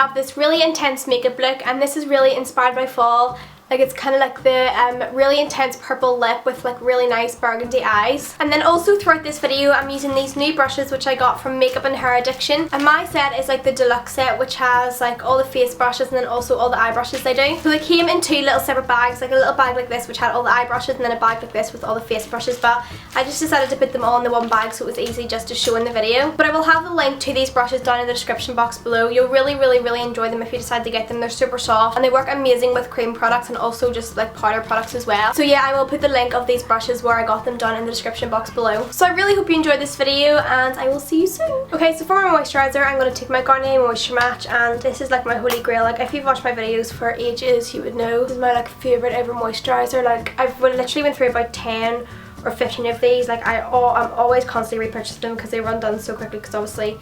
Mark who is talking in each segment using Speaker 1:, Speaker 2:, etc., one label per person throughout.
Speaker 1: have this really intense makeup look, and this is really inspired by fall. Like, it's kind of like the really intense purple lip with like really nice burgundy eyes. And then also throughout this video I'm using these new brushes which I got from Makeup and Hair Addiction, and my set is like the deluxe set, which has like all the face brushes and then also all the eye brushes they do. So they came in two little separate bags, like a little bag like this which had all the eye brushes and then a bag like this with all the face brushes, but I just decided to put them all in the one bag so it was easy just to show in the video. But I will have the link to these brushes down in the description box below. You'll really enjoy them if you decide to get them. They're super soft and they work amazing with cream products and also just like powder products as well. So yeah, I will put the link of these brushes where I got them down in the description box below. So I really hope you enjoyed this video and I will see you soon. Okay, so for my moisturiser I'm going to take my Garneir Moisture Match, and this is like my holy grail. Like, if you've watched my videos for ages you would know this is my like favourite ever moisturiser. Like, I've literally been through about 10 or 15 of these. Like, I'm always constantly repurchasing them because they run done so quickly, because obviously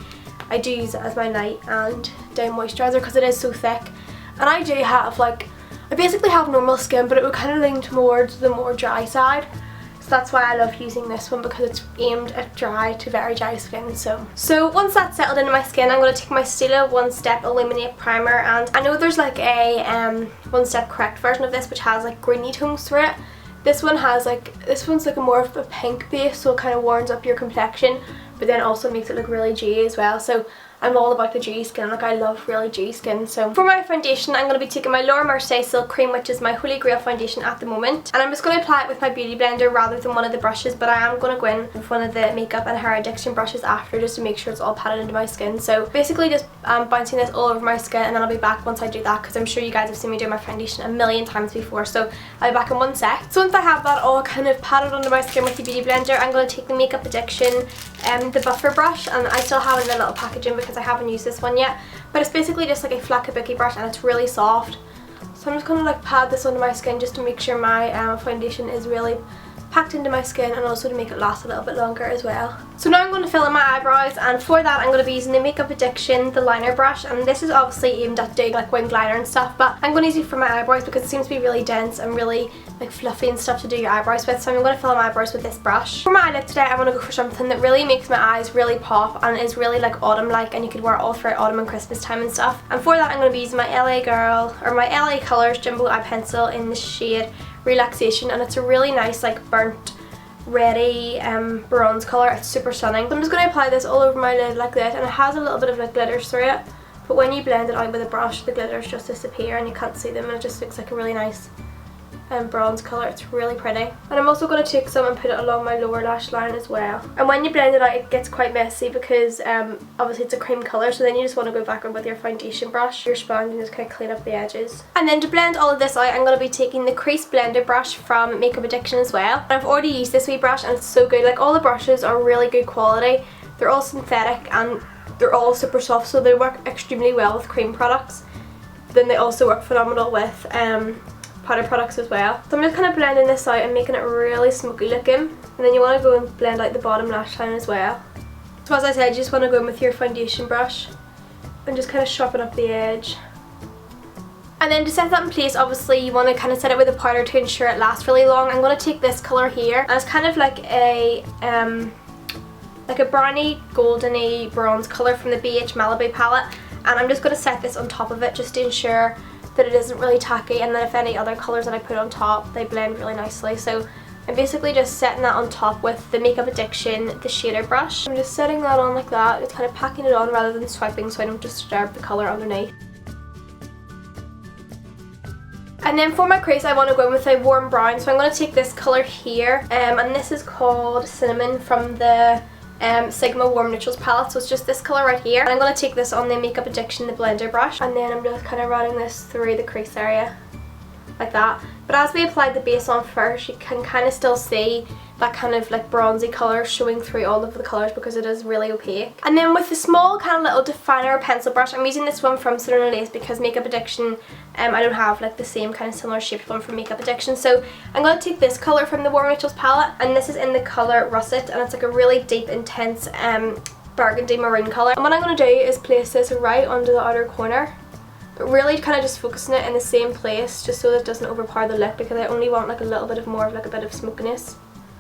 Speaker 1: I do use it as my night and day moisturiser because it is so thick. And I do have like, I basically have normal skin, but it would kind of lean towards the more dry side. So that's why I love using this one, because it's aimed at dry to very dry skin. So once that's settled into my skin, I'm going to take my Stila One Step Illuminate Primer, and I know there's like a One Step Correct version of this which has like greeny tones through it. This one has like, this one's like a more of a pink base, so it kind of warms up your complexion, but then also makes it look really dewy as well. So I'm all about the dewy skin, like I love really dewy skin. So for my foundation I'm going to be taking my Laura Mercier Silk Cream, which is my holy grail foundation at the moment, and I'm just going to apply it with my beauty blender rather than one of the brushes, but I am going to go in with one of the Makeup and Hair Addiction brushes after, just to make sure it's all patted into my skin. So basically just bouncing this all over my skin, and then I'll be back once I do that, because I'm sure you guys have seen me do my foundation a million times before. So I'll be back in one sec. So once I have that all kind of patted under my skin with the beauty blender, I'm going to take the Makeup Addiction the buffer brush, and I still have it in the little packaging because I haven't used this one yet, but it's basically just like a flat kabuki brush and it's really soft. So I'm just going to like pat this under my skin just to make sure my foundation is really packed into my skin, and also to make it last a little bit longer as well. So now I'm going to fill in my eyebrows, and for that I'm going to be using the Makeup Addiction the liner brush, and this is obviously aimed at doing like winged liner and stuff, but I'm going to use it for my eyebrows because it seems to be really dense and really like fluffy and stuff to do your eyebrows with. So I'm going to fill in my eyebrows with this brush. For my eye look today I'm going to go for something that really makes my eyes really pop and is really like autumn like, and you could wear it all throughout autumn and Christmas time and stuff. And for that I'm going to be using my LA Girl, or my LA Colors Jumbo Eye Pencil in the shade Relaxation, and it's a really nice like burnt reddy bronze colour. It's super stunning. So I'm just going to apply this all over my lid like that, and it has a little bit of like glitters through it, but when you blend it out with a brush the glitters just disappear and you can't see them, and it just looks like a really nice bronze colour. It's really pretty. And I'm also going to take some and put it along my lower lash line as well. And when you blend it out it gets quite messy because obviously it's a cream colour, so then you just want to go back in with your foundation brush, your sponge, and just kind of clean up the edges. And then to blend all of this out I'm going to be taking the crease blender brush from Makeup Addiction as well. And I've already used this wee brush and it's so good. Like, all the brushes are really good quality. They're all synthetic and they're all super soft, so they work extremely well with cream products. Then they also work phenomenal with powder products as well. So I'm just kind of blending this out and making it really smoky looking, and then you want to go and blend out the bottom lash line as well. So as I said, you just want to go in with your foundation brush and just kind of sharpen up the edge. And then to set that in place, obviously you want to kind of set it with a powder to ensure it lasts really long. I'm going to take this colour here, and it's kind of like a browny goldeny bronze colour from the BH Malibu palette, and I'm just going to set this on top of it just to ensure that it isn't really tacky, and then if any other colours that I put on top they blend really nicely. So I'm basically just setting that on top with the Makeup Addiction the shader brush. I'm just setting that on like that, just kind of packing it on rather than swiping so I don't disturb the colour underneath. And then for my crease I want to go in with a warm brown, so I'm going to take this colour here, and this is called Cinnamon from the Sigma Warm Neutrals palette, so it's just this colour right here. And I'm going to take this on the Makeup Addiction the blender brush, and then I'm just kind of running this through the crease area like that. But as we applied the base on first, you can kind of still see that kind of like bronzy colour showing through all of the colours because it is really opaque. And then with the small kind of little definer pencil brush, I'm using this one from Cinnamon Lace because Makeup Addiction, I don't have like the same kind of similar shaped one from Makeup Addiction. So I'm going to take this colour from the Warm Neutrals palette, and this is in the colour Russet, and it's like a really deep, intense burgundy maroon colour. And what I'm going to do is place this right under the outer corner, but really kind of just focusing it in the same place just so that it doesn't overpower the look, because I only want like a little bit of more of like a bit of smokiness.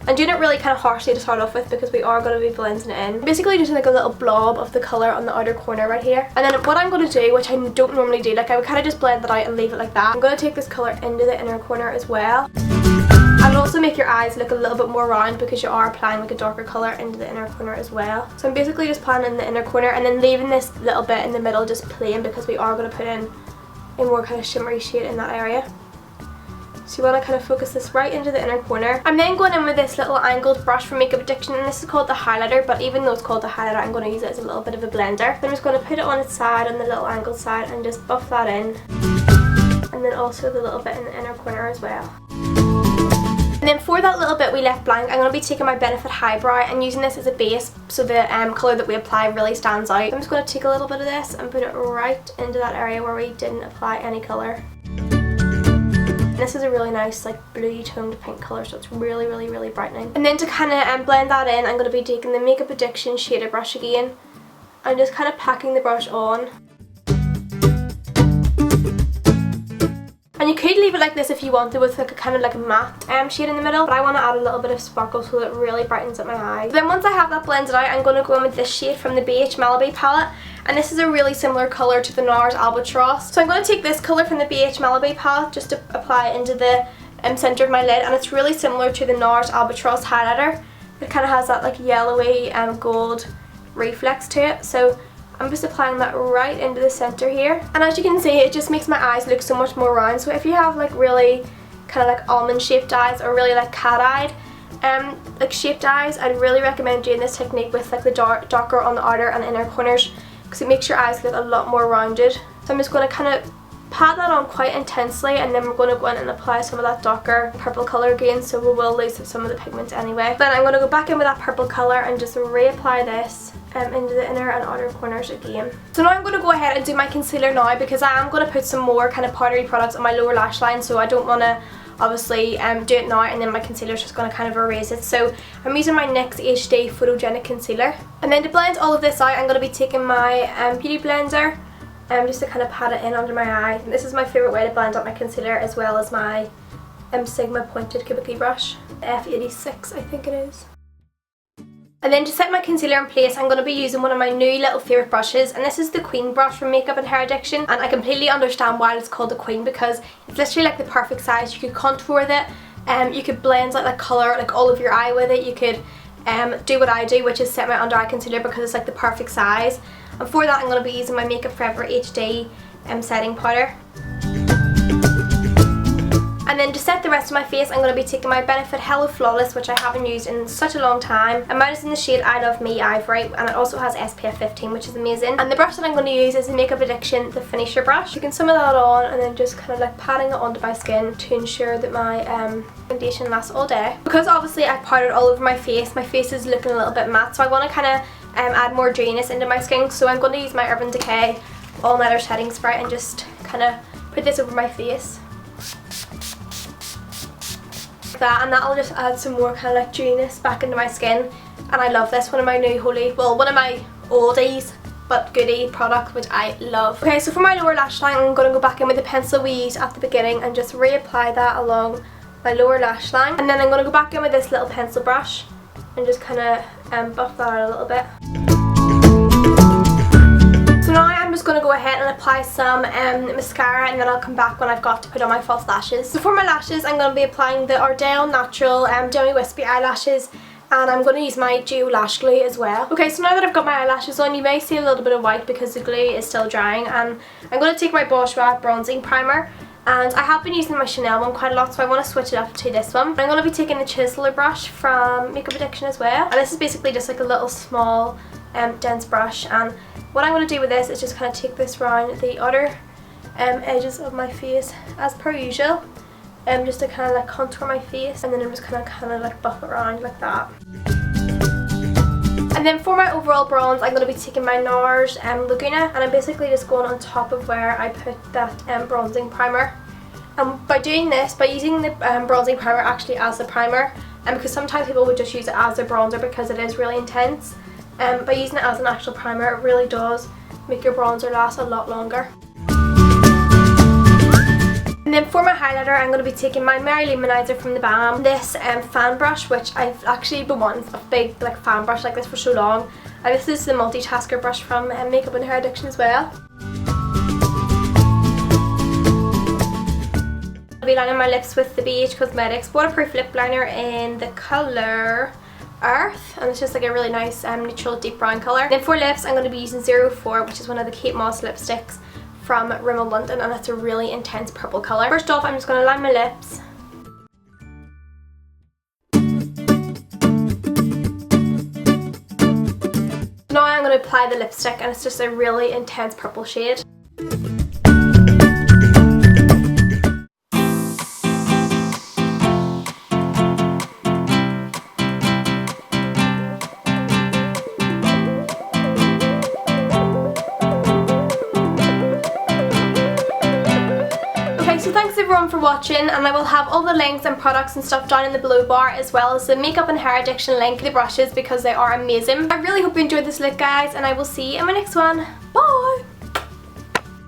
Speaker 1: I'm doing it really kind of harshly to start off with because we are going to be blending it in. Basically just like a little blob of the colour on the outer corner right here. And then what I'm going to do, which I don't normally do, like I would kind of just blend that out and leave it like that. I'm going to take this colour into the inner corner as well. And also make your eyes look a little bit more round because you are applying like a darker colour into the inner corner as well. So I'm basically just applying in the inner corner and then leaving this little bit in the middle just plain because we are going to put in a more kind of shimmery shade in that area. So you want to kind of focus this right into the inner corner. I'm then going in with this little angled brush from Makeup Addiction, and this is called the highlighter, but even though it's called the highlighter, I'm going to use it as a little bit of a blender. So I'm just going to put it on its side, on the little angled side, and just buff that in. And then also the little bit in the inner corner as well. And then for that little bit we left blank, I'm going to be taking my Benefit Highbrow and using this as a base so the colour that we apply really stands out. I'm just going to take a little bit of this and put it right into that area where we didn't apply any colour. This is a really nice like blue toned pink colour, so it's really brightening. And then to kind of blend that in, I'm going to be taking the Makeup Addiction shader brush again and just kind of packing the brush on. And you could leave it like this if you wanted with like a kind of like a matte shade in the middle, but I want to add a little bit of sparkle so that it really brightens up my eyes. Then once I have that blended out, I'm going to go in with this shade from the BH Malibu palette, and this is a really similar colour to the NARS Albatross. So I'm going to take this colour from the BH Malibu palette just to apply into the centre of my lid, and it's really similar to the NARS Albatross highlighter. It kind of has that like yellowy gold reflex to it, so I'm just applying that right into the centre here. And as you can see, it just makes my eyes look so much more round. So if you have like really kind of like almond shaped eyes or really like cat-eyed like shaped eyes, I'd really recommend doing this technique with like the darker on the outer and inner corners because it makes your eyes look a lot more rounded. So I'm just going to kind of pat that on quite intensely, and then we're going to go in and apply some of that darker purple colour again, so we will lose some of the pigment anyway. Then I'm going to go back in with that purple colour and just reapply this into the inner and outer corners again. So now I'm going to go ahead and do my concealer now because I am going to put some more kind of powdery products on my lower lash line, so I don't want to obviously do it now and then my concealer is just going to kind of erase it. So I'm using my NYX HD Photogenic Concealer. And then to blend all of this out, I'm going to be taking my beauty blender just to kind of pat it in under my eye. And this is my favourite way to blend out my concealer, as well as my Sigma pointed kabuki brush, F86 I think it is. And then to set my concealer in place, I'm going to be using one of my new little favourite brushes, and this is the Queen brush from Makeup and Hair Addiction. And I completely understand why it's called the Queen, because it's literally like the perfect size. You could contour with it, you could blend out like colour like all of your eye with it. You could do what I do, which is set my under eye concealer because it's like the perfect size. And for that I'm going to be using my Makeup Forever HD setting powder. And then to set the rest of my face, I'm going to be taking my Benefit Hello Flawless, which I haven't used in such a long time. And mine is in the shade I Love Me Ivory, and it also has SPF 15, which is amazing. And the brush that I'm going to use is the Makeup Addiction, the Finisher brush. You can some of that on and then just kind of like patting it onto my skin to ensure that my foundation lasts all day. Because obviously I powdered all over my face is looking a little bit matte, so I want to kind of add more dewiness into my skin. So I'm going to use my Urban Decay All Nighter Setting Spray and just kind of put this over my face. That, and that'll just add some more kind of like dewiness back into my skin. And I love this, one of my new one of my oldies but goodie product, which I love. Okay, so for my lower lash line, I'm going to go back in with the pencil we used at the beginning and just reapply that along my lower lash line. And then I'm going to go back in with this little pencil brush and just kind of buff that out a little bit. So now I'm just going to go ahead and apply some mascara, and then I'll come back when I've got to put on my false lashes. So for my lashes, I'm going to be applying the Ardell Natural Demi Wispy eyelashes, and I'm going to use my Duo Lash Glue as well. Okay, so now that I've got my eyelashes on, you may see a little bit of white because the glue is still drying, and I'm going to take my Bourjois bronzing primer. And I have been using my Chanel one quite a lot, so I want to switch it up to this one. I'm going to be taking the Chiseler brush from Makeup Addiction as well, and this is basically just like a little small dense brush. And what I'm going to do with this is just kind of take this round the outer edges of my face as per usual, just to kind of like contour my face, and then I'm just kind of like buff it around like that. And then for my overall bronze, I'm going to be taking my NARS Laguna, and I'm basically just going on top of where I put that bronzing primer. And by doing this, by using the bronzing primer actually as the primer, and because sometimes people would just use it as a bronzer because it is really intense, by using it as an actual primer, it really does make your bronzer last a lot longer. And then for my highlighter, I'm going to be taking my Lumanizer from the Balm. This fan brush, which I've actually been wanting a big like fan brush like this for so long. And this is the multitasker brush from Makeup and Hair Addiction as well. I'll be lining my lips with the BH Cosmetics Waterproof Lip Liner in the colour Earth, and it's just like a really nice neutral deep brown colour. Then for lips, I'm going to be using 04, which is one of the Kate Moss lipsticks from Rimmel London, and it's a really intense purple colour. First off, I'm just going to line my lips. Now I'm going to apply the lipstick, and it's just a really intense purple shade. So thanks everyone for watching, and I will have all the links and products and stuff down in the below bar, as well as the Makeup and Hair Addiction link, the brushes, because they are amazing. I really hope you enjoyed this look, guys, and I will see you in my next one. Bye!